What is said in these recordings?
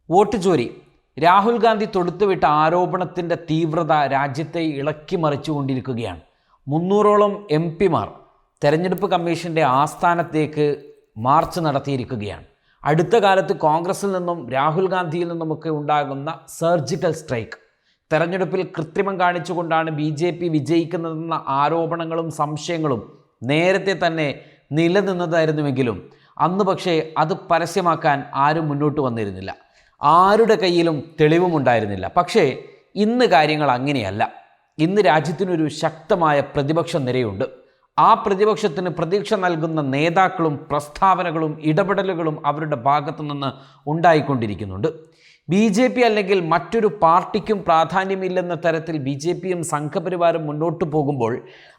Vote ചോരി. Rahul Gandhi തൊടുത്തുവിട്ട ആരോപണത്തിൻ്റെ തീവ്രത രാജ്യത്തെ ഇളക്കി മറിച്ചുകൊണ്ടിരിക്കുകയാണ്. 300ഓളം MP-മാർ തെരഞ്ഞെടുപ്പ് കമ്മീഷൻ്റെ ആസ്ഥാനത്തേക്ക് മാർച്ച് നടത്തിയിരിക്കുകയാണ്. അടുത്ത കാലത്ത് കോൺഗ്രസിൽ നിന്നും രാഹുൽ ഗാന്ധിയിൽ നിന്നുമൊക്കെ ഉണ്ടാകുന്ന സർജിക്കൽ സ്ട്രൈക്ക്, തെരഞ്ഞെടുപ്പിൽ കൃത്രിമം കാണിച്ചുകൊണ്ടാണ് BJP വിജയിക്കുന്നതെന്ന ആരോപണങ്ങളും സംശയങ്ങളും നേരത്തെ തന്നെ നിലനിന്നതായിരുന്നുവെങ്കിലും അന്ന് പക്ഷേ അത് പരസ്യമാക്കാൻ ആരും മുന്നോട്ട് വന്നിരുന്നില്ല. ആരുടെ കയ്യിലും തെളിവുമുണ്ടായിരുന്നില്ല. പക്ഷേ ഇന്ന് കാര്യങ്ങൾ അങ്ങനെയല്ല. ഇന്ന് രാജ്യത്തിനൊരു ശക്തമായ പ്രതിപക്ഷ നിരയുണ്ട്. ആ പ്രതിപക്ഷത്തിന് പ്രതീക്ഷ നൽകുന്ന നേതാക്കളും പ്രസ്താവനകളും ഇടപെടലുകളും അവരുടെ ഭാഗത്തു നിന്ന് ഉണ്ടായിക്കൊണ്ടിരിക്കുന്നുണ്ട്. BJP അല്ലെങ്കിൽ മറ്റൊരു പാർട്ടിക്കും പ്രാധാന്യമില്ലെന്ന തരത്തിൽ BJPയും സംഘപരിവാരം മുന്നോട്ട് പോകുമ്പോൾ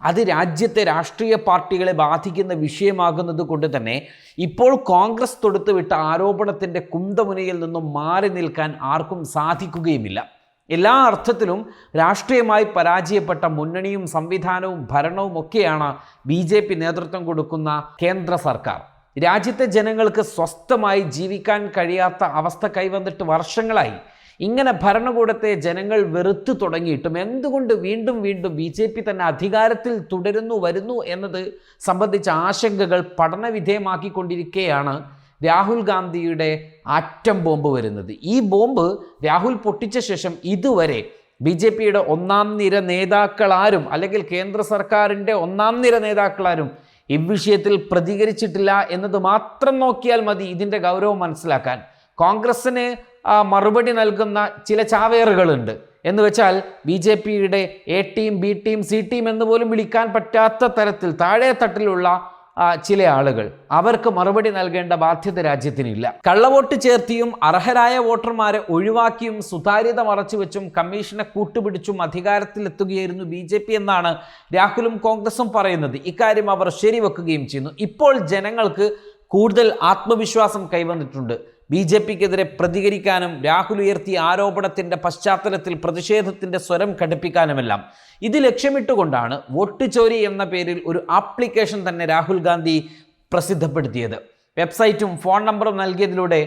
അത് രാജ്യത്തെ രാഷ്ട്രീയ പാർട്ടികളെ ബാധിക്കുന്ന വിഷയമാകുന്നത് കൊണ്ട് തന്നെ ഇപ്പോൾ കോൺഗ്രസ് തൊടുത്തുവിട്ട ആരോപണത്തിൻ്റെ കുന്തമുനയിൽ നിന്നും മാറി നിൽക്കാൻ ആർക്കും സാധിക്കുകയുമില്ല. എല്ലാ അർത്ഥത്തിലും രാഷ്ട്രീയമായി പരാജയപ്പെട്ട മുന്നണിയും സംവിധാനവും ഭരണവും ഒക്കെയാണ് BJP നേതൃത്വം കൊടുക്കുന്ന കേന്ദ്ര സർക്കാർ. രാജ്യത്തെ ജനങ്ങൾക്ക് സ്വസ്ഥമായി ജീവിക്കാൻ കഴിയാത്ത അവസ്ഥ കൈവന്നിട്ട് വർഷങ്ങളായി. ഇങ്ങനെ ഭരണകൂടത്തെ ജനങ്ങൾ വെറുത്തു തുടങ്ങിയിട്ടും എന്തുകൊണ്ട് വീണ്ടും BJP തന്നെ അധികാരത്തിൽ വരുന്നു എന്നത് സംബന്ധിച്ച ആശങ്കകൾ പഠനവിധേയമാക്കിക്കൊണ്ടിരിക്കെയാണ് രാഹുൽ ഗാന്ധിയുടെ ആറ്റം ബോംബ് വരുന്നത്. ഈ ബോംബ് രാഹുൽ പൊട്ടിച്ച ശേഷം ഇതുവരെ BJPയുടെ ഒന്നാം നിര നേതാക്കളാരും അല്ലെങ്കിൽ കേന്ദ്ര സർക്കാരിൻ്റെ ഒന്നാം നിര നേതാക്കളാരും ഇവിഷയത്തിൽ പ്രതികരിച്ചിട്ടില്ല എന്നത് മാത്രം നോക്കിയാൽ മതി ഇതിൻ്റെ ഗൗരവം മനസ്സിലാക്കാൻ. കോൺഗ്രസ്സിന് മറുപടി നൽകുന്ന ചില ചാവേറുകളുണ്ട്. എന്ന് വെച്ചാൽ BJPയുടെ A team, B team, C team എന്ന് പോലും വിളിക്കാൻ പറ്റാത്ത തരത്തിൽ താഴെ തട്ടിലുള്ള ചില ആളുകൾ, അവർക്ക് മറുപടി നൽകേണ്ട ബാധ്യത രാജ്യത്തിനില്ല. കള്ളവോട്ട് ചേർത്തിയും അർഹരായ വോട്ടർമാരെ ഒഴിവാക്കിയും സുതാര്യത മറച്ചുവെച്ചും കമ്മീഷനെ കൂട്ടുപിടിച്ചും അധികാരത്തിലെത്തുകയായിരുന്നു BJP എന്നാണ് രാഹുലും കോൺഗ്രസും പറയുന്നത്. ഇക്കാര്യം അവർ ശരിവെക്കുകയും ചെയ്യുന്നു. ഇപ്പോൾ ജനങ്ങൾക്ക് കൂടുതൽ ആത്മവിശ്വാസം കൈവന്നിട്ടുണ്ട്. BJPക്കെതിരെ പ്രതികരിക്കാനും രാഹുൽ ഉയർത്തിയ ആരോപണത്തിൻ്റെ പശ്ചാത്തലത്തിൽ പ്രതിഷേധത്തിൻ്റെ സ്വരം ഘടിപ്പിക്കാനുമെല്ലാം. ഇത് ലക്ഷ്യമിട്ടുകൊണ്ടാണ് വോട്ട് ചോരി എന്ന പേരിൽ ഒരു ആപ്ലിക്കേഷൻ തന്നെ രാഹുൽ ഗാന്ധി പ്രസിദ്ധപ്പെടുത്തിയത്. വെബ്സൈറ്റും ഫോൺ നമ്പറും നൽകിയതിലൂടെ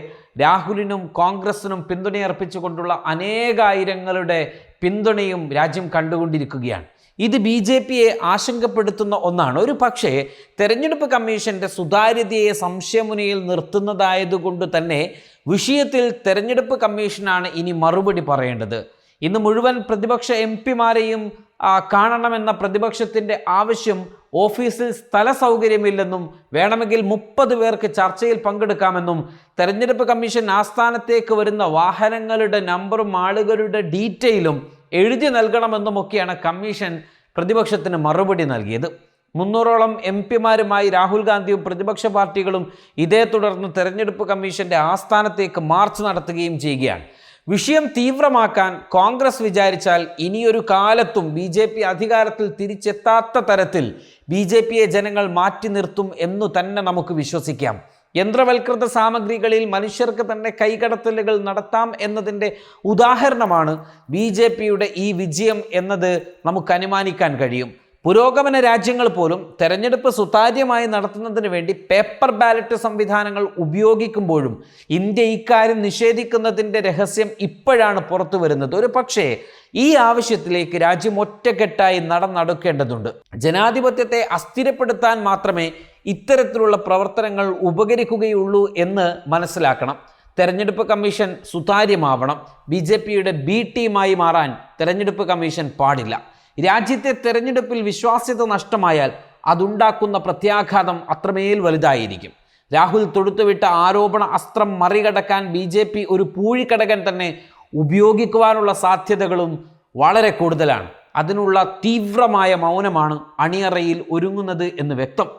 രാഹുലിനും കോൺഗ്രസിനും പിന്തുണയർപ്പിച്ചുകൊണ്ടുള്ള അനേകായിരങ്ങളുടെ പിന്തുണയും രാജ്യം കണ്ടുകൊണ്ടിരിക്കുകയാണ്. ഇത് BJPയെ ആശങ്കപ്പെടുത്തുന്ന ഒന്നാണ്. ഒരു പക്ഷേ തെരഞ്ഞെടുപ്പ് കമ്മീഷൻ്റെ സുതാര്യതയെ സംശയമുനയിൽ നിർത്തുന്നതായതുകൊണ്ട് തന്നെ വിഷയത്തിൽ തെരഞ്ഞെടുപ്പ് കമ്മീഷനാണ് ഇനി മറുപടി പറയേണ്ടത്. ഇന്ന് മുഴുവൻ പ്രതിപക്ഷ MP-മാരെയും കാണണമെന്ന പ്രതിപക്ഷത്തിൻ്റെ ആവശ്യം ഓഫീസിൽ സ്ഥല സൗകര്യമില്ലെന്നും വേണമെങ്കിൽ 30 പേർക്ക് ചർച്ചയിൽ പങ്കെടുക്കാമെന്നും തെരഞ്ഞെടുപ്പ് കമ്മീഷൻ ആസ്ഥാനത്തേക്ക് വരുന്ന വാഹനങ്ങളുടെ നമ്പറും ആളുകളുടെ ഡീറ്റെയിലും എഴുതി നൽകണമെന്നുമൊക്കെയാണ് കമ്മീഷൻ പ്രതിപക്ഷത്തിന് മറുപടി നൽകിയത്. 300ഓളം MP-മാരുമായി രാഹുൽ ഗാന്ധിയും പ്രതിപക്ഷ പാർട്ടികളും ഇതേ തുടർന്ന് തെരഞ്ഞെടുപ്പ് കമ്മീഷന്റെ ആസ്ഥാനത്തേക്ക് മാർച്ച് നടത്തുകയും ചെയ്യുകയാണ്. വിഷയം തീവ്രമാക്കാൻ കോൺഗ്രസ് വിചാരിച്ചാൽ ഇനിയൊരു കാലത്തും BJP അധികാരത്തിൽ തിരിച്ചെത്താത്ത തരത്തിൽ BJPയെ ജനങ്ങൾ മാറ്റി നിർത്തും എന്നു തന്നെ നമുക്ക് വിശ്വസിക്കാം. യന്ത്രവൽകൃത സാമഗ്രികളിൽ മനുഷ്യർക്ക് തന്നെ കൈകടത്തലുകൾ നടത്താം എന്നതിൻ്റെ ഉദാഹരണമാണ് BJPയുടെ ഈ വിജയം എന്നത് നമുക്ക് അനുമാനിക്കാൻ കഴിയും. പുരോഗമന രാജ്യങ്ങൾ പോലും തെരഞ്ഞെടുപ്പ് സുതാര്യമായി നടത്തുന്നതിന് വേണ്ടി പേപ്പർ ബാലറ്റ് സംവിധാനങ്ങൾ ഉപയോഗിക്കുമ്പോഴും ഇന്ത്യ ഇക്കാര്യം നിഷേധിക്കുന്നതിൻ്റെ രഹസ്യം ഇപ്പോഴാണ് പുറത്തു വരുന്നത്. ഒരു പക്ഷേ ഈ ആവശ്യത്തിലേക്ക് രാജ്യം ഒറ്റക്കെട്ടായി നടക്കേണ്ടതുണ്ട്. ജനാധിപത്യത്തെ അസ്ഥിരപ്പെടുത്താൻ മാത്രമേ ഇത്തരത്തിലുള്ള പ്രവർത്തനങ്ങൾ ഉപകരിക്കുകയുള്ളൂ എന്ന് മനസ്സിലാക്കണം. തെരഞ്ഞെടുപ്പ് കമ്മീഷൻ സുതാര്യമാവണം. BJPയുടെ B ടീമായി മാറാൻ തെരഞ്ഞെടുപ്പ് കമ്മീഷൻ പാടില്ല. രാജ്യത്തെ തെരഞ്ഞെടുപ്പിൽ വിശ്വാസ്യത നഷ്ടമായാൽ അതുണ്ടാക്കുന്ന പ്രത്യാഘാതം അത്രമേൽ വലുതായിരിക്കും. രാഹുൽ തൊടുത്തുവിട്ട ആരോപണ അസ്ത്രം മറികടക്കാൻ BJP ഒരു പൂഴിക്കടകൻ തന്നെ ഉപയോഗിക്കുവാനുള്ള സാധ്യതകളും വളരെ കൂടുതലാണ്. അതിനുള്ള തീവ്രമായ മൗനമാണ് അണിയറയിൽ ഒരുങ്ങുന്നത് എന്ന് വ്യക്തം.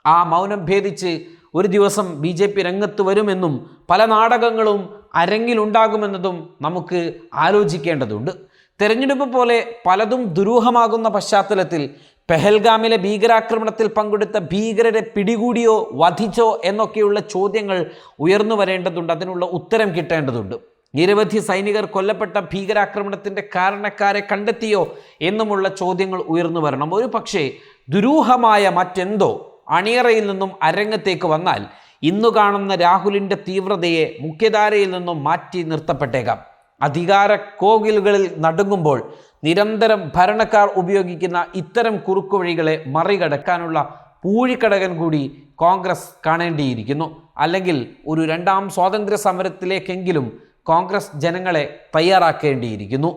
ആ മൗനം ഭേദിച്ച് ഒരു ദിവസം BJP രംഗത്ത് വരുമെന്നും പല നാടകങ്ങളും അരങ്ങിലുണ്ടാകുമെന്നതും നമുക്ക് ആലോചിക്കേണ്ടതുണ്ട്. തെരഞ്ഞെടുപ്പ് പോലെ പലതും ദുരൂഹമാകുന്ന പശ്ചാത്തലത്തിൽ പെഹൽഗാമിലെ ഭീകരാക്രമണത്തിൽ പങ്കെടുത്ത ഭീകരരെ പിടികൂടിയോ വധിച്ചോ എന്നൊക്കെയുള്ള ചോദ്യങ്ങൾ ഉയർന്നു വരേണ്ടതുണ്ട്. അതിനുള്ള ഉത്തരം കിട്ടേണ്ടതുണ്ട്. നിരവധി സൈനികർ കൊല്ലപ്പെട്ട ഭീകരാക്രമണത്തിൻ്റെ കാരണക്കാരെ കണ്ടെത്തിയോ എന്നുമുള്ള ചോദ്യങ്ങൾ ഉയർന്നു വരണം. ഒരു പക്ഷേ ദുരൂഹമായ മറ്റെന്തോ അണിയറയിൽ നിന്നും അരങ്ങത്തേക്ക് വന്നാൽ ഇന്നു കാണുന്ന രാഹുലിൻ്റെ തീവ്രതയെ മുഖ്യധാരയിൽ നിന്നും മാറ്റി നിർത്തപ്പെട്ടേക്കാം. അധികാര കോകിലുകളിൽ നടുങ്ങുമ്പോൾ നിരന്തരം ഭരണക്കാർ ഉപയോഗിക്കുന്ന ഇത്തരം കുറുക്കുവഴികളെ മറികടക്കാനുള്ള പൂഴിക്കടകൻ കൂടി കോൺഗ്രസ് കാണേണ്ടിയിരിക്കുന്നു. അല്ലെങ്കിൽ ഒരു രണ്ടാം സ്വാതന്ത്ര്യ സമരത്തിലേക്കെങ്കിലും കോൺഗ്രസ് ജനങ്ങളെ തയ്യാറാക്കേണ്ടിയിരിക്കുന്നു.